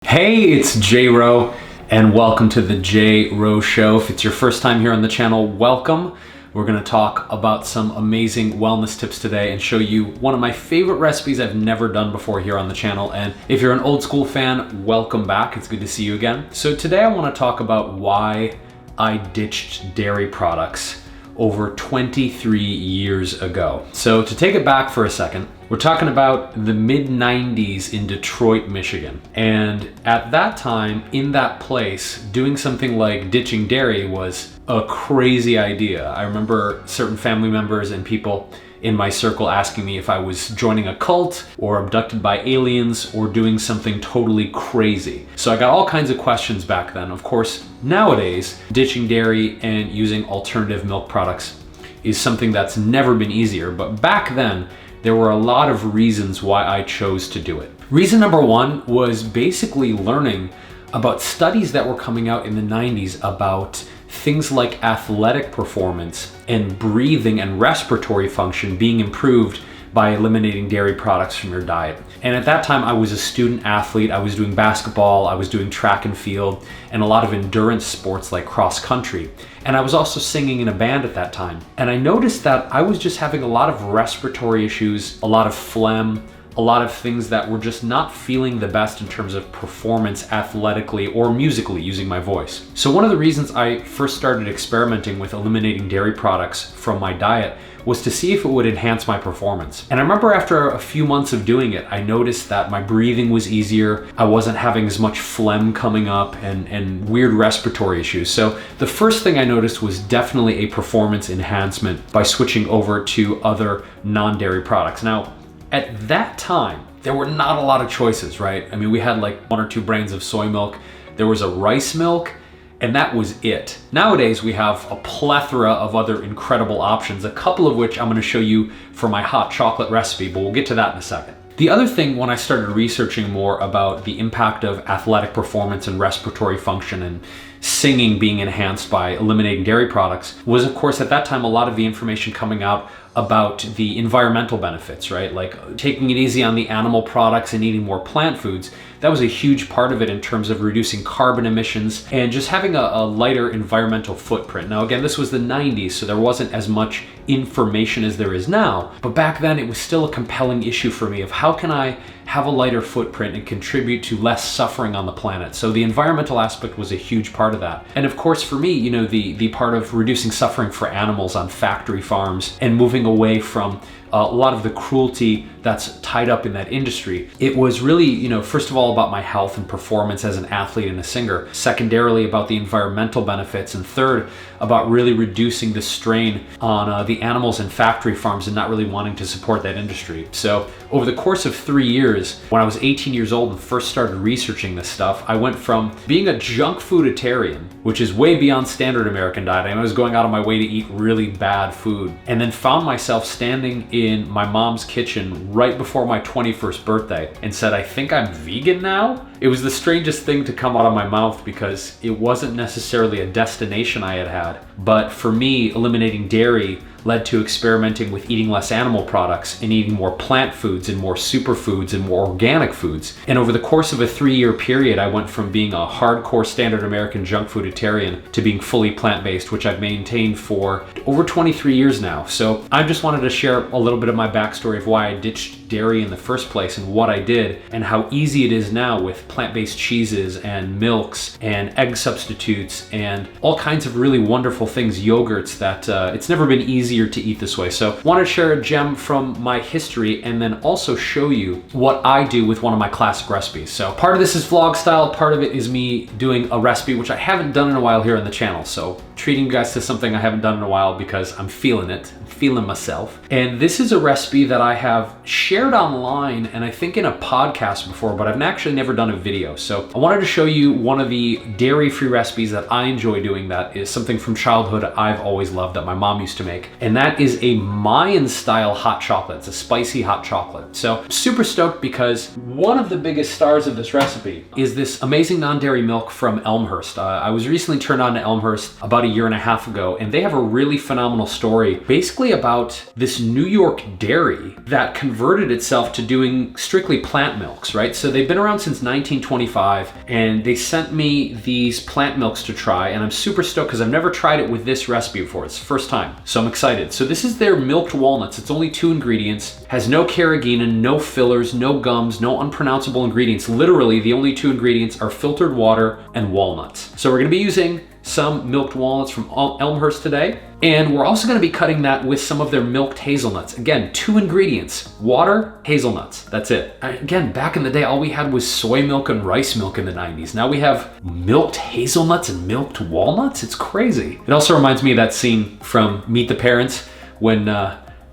Hey, it's J-Ro, and welcome to the J-Ro Show. If it's your first time here on the channel, welcome. We're gonna talk about some amazing wellness tips today and show you one of my favorite recipes I've never done before here on the channel. And if you're an old school fan, welcome back. It's good to see you again. So today I wanna talk about why I ditched dairy products over 23 years ago. So to take it back for a second, we're talking about the mid-90s in Detroit, Michigan. And at that time, in that place, doing something like ditching dairy was a crazy idea. I remember certain family members and people in my circle asking me if I was joining a cult or abducted by aliens or doing something totally crazy. So I got all kinds of questions back then. Of course, nowadays, ditching dairy and using alternative milk products is something that's never been easier. But back then, there were a lot of reasons why I chose to do it. Reason number one was basically learning about studies that were coming out in the 90s about things like athletic performance and breathing and respiratory function being improved by eliminating dairy products from your diet. And at that time, I was a student athlete. I was doing basketball, I was doing track and field, and a lot of endurance sports like cross country. And I was also singing in a band at that time. And I noticed that I was just having a lot of respiratory issues, a lot of phlegm, a lot of things that were just not feeling the best in terms of performance athletically or musically using my voice. So one of the reasons I first started experimenting with eliminating dairy products from my diet was to see if it would enhance my performance. And I remember after a few months of doing it, I noticed that my breathing was easier. I wasn't having as much phlegm coming up and weird respiratory issues. So the first thing I noticed was definitely a performance enhancement by switching over to other non-dairy products. Now, at that time, there were not a lot of choices, right? I mean, we had like 1 or 2 brands of soy milk. There was a rice milk, and that was it. Nowadays, we have a plethora of other incredible options, a couple of which I'm gonna show you for my hot chocolate recipe, but we'll get to that in a second. The other thing, when I started researching more about the impact of athletic performance and respiratory function and singing being enhanced by eliminating dairy products, was of course at that time a lot of the information coming out about the environmental benefits, right? Like taking it easy on the animal products and eating more plant foods. That was a huge part of it in terms of reducing carbon emissions and just having a lighter environmental footprint. Now again, this was the 90s, so there wasn't as much information as there is now, but back then it was still a compelling issue for me of how can I have a lighter footprint and contribute to less suffering on the planet. So the environmental aspect was a huge part of that. And of course for me, you know, the part of reducing suffering for animals on factory farms and moving away from a lot of the cruelty that's tied up in that industry. It was really, you know, first of all about my health and performance as an athlete and a singer, secondarily about the environmental benefits, and third about really reducing the strain on the animals in factory farms and not really wanting to support that industry. So over the course of 3 years, when I was 18 years old and first started researching this stuff, I went from being a junk fooditarian, which is way beyond standard American diet. I was going out of my way to eat really bad food, and then found myself standing in my mom's kitchen right before my 21st birthday and said, I think I'm vegan now. It was the strangest thing to come out of my mouth because it wasn't necessarily a destination I had had. But for me, eliminating dairy led to experimenting with eating less animal products and eating more plant foods and more superfoods and more organic foods. And over the course of a 3-year period, I went from being a hardcore standard American junk fooditarian to being fully plant-based, which I've maintained for over 23 years now. So I just wanted to share a little bit of my backstory of why I ditched dairy in the first place and what I did and how easy it is now with plant-based cheeses and milks and egg substitutes and all kinds of really wonderful things, yogurts, that it's never been easier to eat this way. So I want to share a gem from my history and then also show you what I do with one of my classic recipes. So part of this is vlog style, part of it is me doing a recipe which I haven't done in a while here on the channel. So treating you guys to something I haven't done in a while because I'm feeling it, I'm feeling myself. And this is a recipe that I have shared online and I think in a podcast before, but I've actually never done a video. So I wanted to show you one of the dairy-free recipes that I enjoy doing that is something from childhood I've always loved that my mom used to make. and that is a Mayan-style hot chocolate. It's a spicy hot chocolate. So super stoked because one of the biggest stars of this recipe is this amazing non-dairy milk from Elmhurst. I was recently turned on to Elmhurst about a year and a half ago, and they have a really phenomenal story basically about this New York dairy that converted itself to doing strictly plant milks, right? So they've been around since 1925, and they sent me these plant milks to try, and I'm super stoked because I've never tried it with this recipe before. It's the first time, so I'm excited. So this is their milked walnuts. It's only 2 ingredients, has no carrageenan, no fillers, no gums, no unpronounceable ingredients. Literally, the only 2 ingredients are filtered water and walnuts. So we're gonna be using some milked walnuts from Elmhurst today, and we're also gonna be cutting that with some of their milked hazelnuts. Again, 2 ingredients, water, hazelnuts, that's it. Again, back in the day, all we had was soy milk and rice milk in the 90s. Now we have milked hazelnuts and milked walnuts. It's crazy. It also reminds me of that scene from Meet the Parents when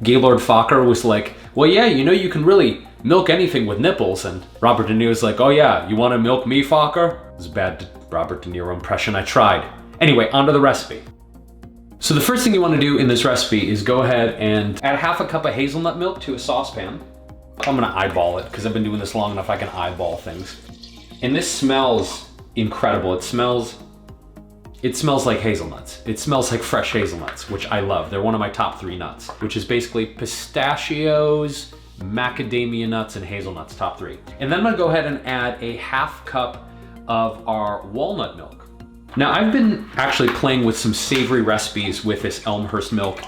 Gaylord Fokker was like, well, yeah, you know, you can really milk anything with nipples. And Robert De Niro's like, oh yeah, you wanna milk me, Fokker? It was a bad Robert De Niro impression, I tried. Anyway, onto the recipe. So the first thing you wanna do in this recipe is go ahead and add 1/2 cup of hazelnut milk to a saucepan. I'm gonna eyeball it because I've been doing this long enough I can eyeball things. And this smells incredible. It smells like hazelnuts. It smells like fresh hazelnuts, which I love. They're one of my top 3 nuts, which is basically pistachios, macadamia nuts, and hazelnuts, top 3. And then I'm gonna go ahead and add a 1/2 cup of our walnut milk. Now I've been actually playing with some savory recipes with this Elmhurst milk.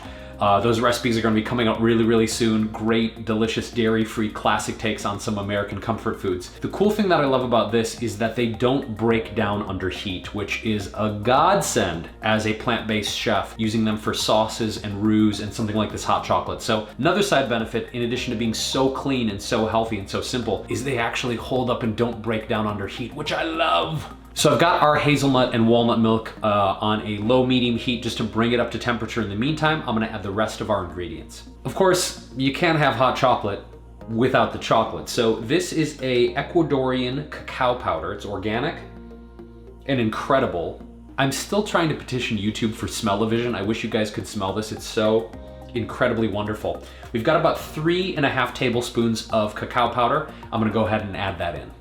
Those recipes are gonna be coming out really, really soon. Great, delicious, dairy-free classic takes on some American comfort foods. The cool thing that I love about this is that they don't break down under heat, which is a godsend as a plant-based chef, using them for sauces and roux and something like this hot chocolate. So another side benefit, in addition to being so clean and so healthy and so simple, is they actually hold up and don't break down under heat, which I love. So I've got our hazelnut and walnut milk on a low-medium heat just to bring it up to temperature. In the meantime, I'm gonna add the rest of our ingredients. Of course, you can't have hot chocolate without the chocolate. So this is a Ecuadorian cacao powder. It's organic and incredible. I'm still trying to petition YouTube for smell-o-vision. I wish you guys could smell this. It's so incredibly wonderful. We've got about 3.5 tablespoons of cacao powder. I'm gonna go ahead and add that in.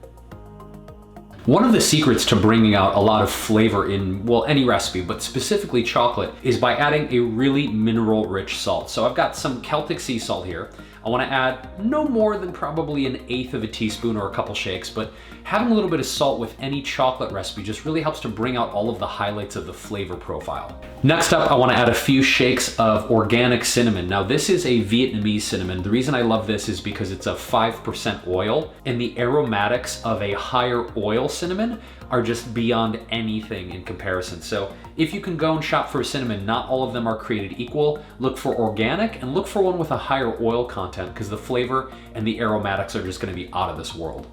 One of the secrets to bringing out a lot of flavor in, well, any recipe, but specifically chocolate, is by adding a really mineral-rich salt. So I've got some Celtic sea salt here. I wanna add no more than probably 1/8 of a teaspoon or a couple shakes, but having a little bit of salt with any chocolate recipe just really helps to bring out all of the highlights of the flavor profile. Next up, I wanna add a few shakes of organic cinnamon. Now this is a Vietnamese cinnamon. The reason I love this is because it's a 5% oil, and the aromatics of a higher oil cinnamon are just beyond anything in comparison. So if you can go and shop for a cinnamon, not all of them are created equal. Look for organic and look for one with a higher oil content because the flavor and the aromatics are just gonna be out of this world.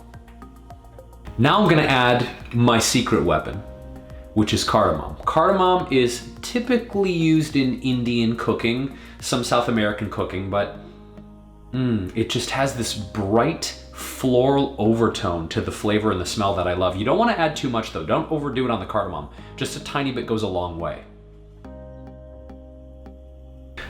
Now I'm gonna add my secret weapon, which is cardamom. Cardamom is typically used in Indian cooking, some South American cooking, but it just has this bright floral overtone to the flavor and the smell that I love. You don't want to add too much though. Don't overdo it on the cardamom. Just a tiny bit goes a long way.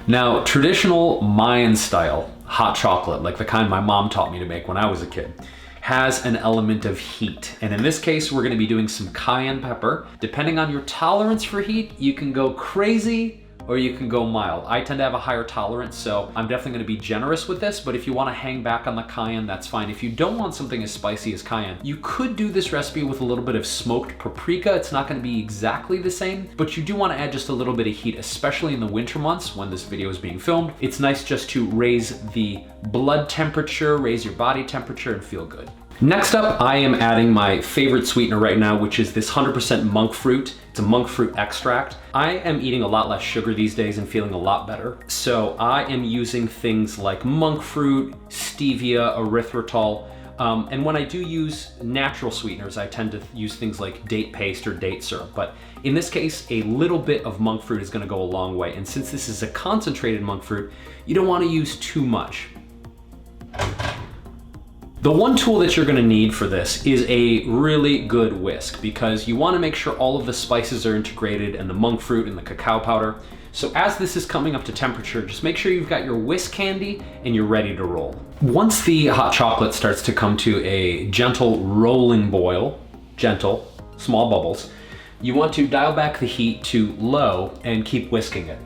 Now, traditional Mayan style hot chocolate, like the kind my mom taught me to make when I was a kid, has an element of heat. And in this case, we're gonna be doing some cayenne pepper. Depending on your tolerance for heat, you can go crazy or you can go mild. I tend to have a higher tolerance, so I'm definitely gonna be generous with this, but if you wanna hang back on the cayenne, that's fine. If you don't want something as spicy as cayenne, you could do this recipe with a little bit of smoked paprika. It's not gonna be exactly the same, but you do wanna add just a little bit of heat, especially in the winter months when this video is being filmed. It's nice just to raise the blood temperature, raise your body temperature, and feel good. Next up, I am adding my favorite sweetener right now, which is this 100% monk fruit. It's a monk fruit extract. I am eating a lot less sugar these days and feeling a lot better. So I am using things like monk fruit, stevia, erythritol. And when I do use natural sweeteners, I tend to use things like date paste or date syrup. But in this case, a little bit of monk fruit is gonna go a long way. And since this is a concentrated monk fruit, you don't wanna use too much. The one tool that you're gonna need for this is a really good whisk, because you wanna make sure all of the spices are integrated and the monk fruit and the cacao powder. So as this is coming up to temperature, just make sure you've got your whisk handy and you're ready to roll. Once the hot chocolate starts to come to a gentle rolling boil, gentle, small bubbles, you want to dial back the heat to low and keep whisking it.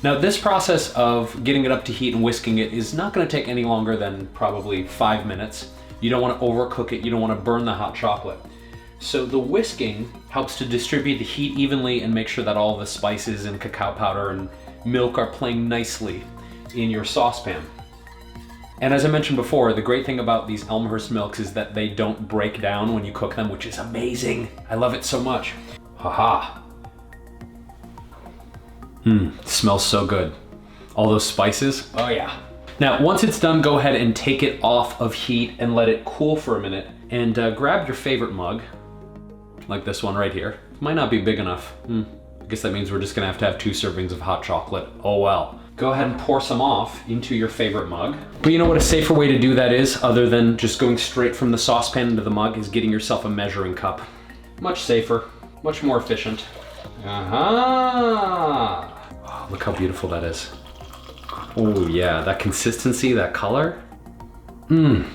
Now this process of getting it up to heat and whisking it is not going to take any longer than probably 5 minutes. You don't want to overcook it, you don't want to burn the hot chocolate. So the whisking helps to distribute the heat evenly and make sure that all the spices and cacao powder and milk are playing nicely in your saucepan. And as I mentioned before, the great thing about these Elmhurst milks is that they don't break down when you cook them, which is amazing. I love it so much. Haha. Smells so good. All those spices, oh yeah. Now, once it's done, go ahead and take it off of heat and let it cool for a minute. And grab your favorite mug, like this one right here. Might not be big enough. I guess that means we're just gonna have to have 2 servings of hot chocolate. Oh well. Go ahead and pour some off into your favorite mug. But you know what a safer way to do that is, other than just going straight from the saucepan into the mug, is getting yourself a measuring cup. Much safer, much more efficient. Oh, look how beautiful that is. Oh yeah, that consistency, that color.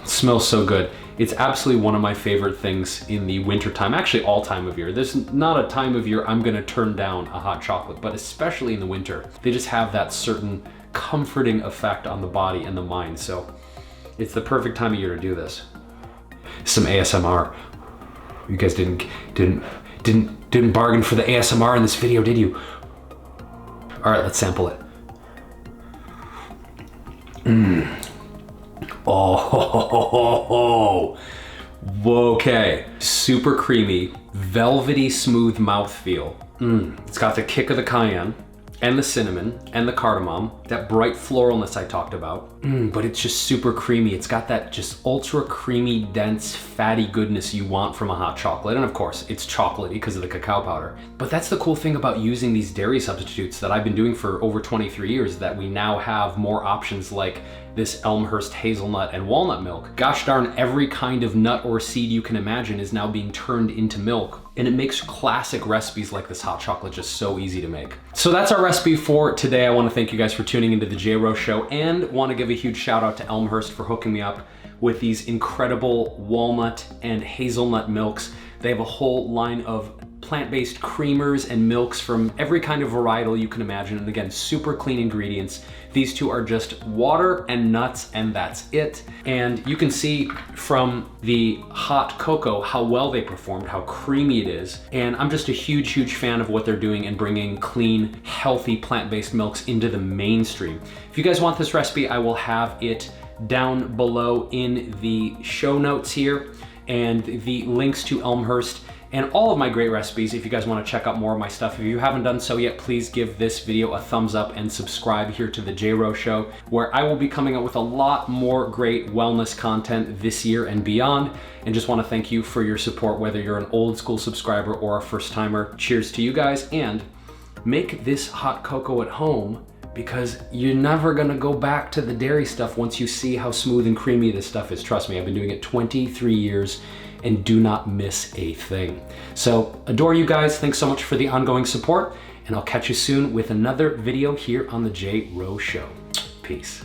Smells so good. It's absolutely one of my favorite things in the winter time, actually all time of year. There's not a time of year I'm gonna turn down a hot chocolate, but especially in the winter. They just have that certain comforting effect on the body and the mind. So it's the perfect time of year to do this. Some ASMR. You guys didn't bargain for the ASMR in this video, did you? All right, let's sample it. Oh, okay. Super creamy, velvety, smooth mouthfeel. It's got the kick of the cayenne and the cinnamon and the cardamom, that bright floralness I talked about. But it's just super creamy. It's got that just ultra creamy, dense, fatty goodness you want from a hot chocolate. And of course, it's chocolatey because of the cacao powder. But that's the cool thing about using these dairy substitutes that I've been doing for over 23 years, that we now have more options like this Elmhurst hazelnut and walnut milk. Gosh darn, every kind of nut or seed you can imagine is now being turned into milk. And it makes classic recipes like this hot chocolate just so easy to make. So that's our recipe for today. I want to thank you guys for tuning into the J. Rowe Show, and want to give a huge shout out to Elmhurst for hooking me up with these incredible walnut and hazelnut milks. They have a whole line of plant-based creamers and milks from every kind of varietal you can imagine. And again, super clean ingredients. These two are just water and nuts, and that's it. And you can see from the hot cocoa how well they performed, how creamy it is. And I'm just a huge, huge fan of what they're doing in bringing clean, healthy plant-based milks into the mainstream. If you guys want this recipe, I will have it down below in the show notes here, and the links to Elmhurst and all of my great recipes if you guys want to check out more of my stuff. If you haven't done so yet, please give this video a thumbs up and subscribe here to the J. Rowe Show, where I will be coming up with a lot more great wellness content this year and beyond. And just want to thank you for your support, whether you're an old school subscriber or a first timer. Cheers to you guys, and make this hot cocoa at home, because you're never gonna go back to the dairy stuff once you see how smooth and creamy this stuff is. Trust me, I've been doing it 23 years and do not miss a thing. So adore you guys. Thanks so much for the ongoing support, and I'll catch you soon with another video here on the J. Rowe Show. Peace.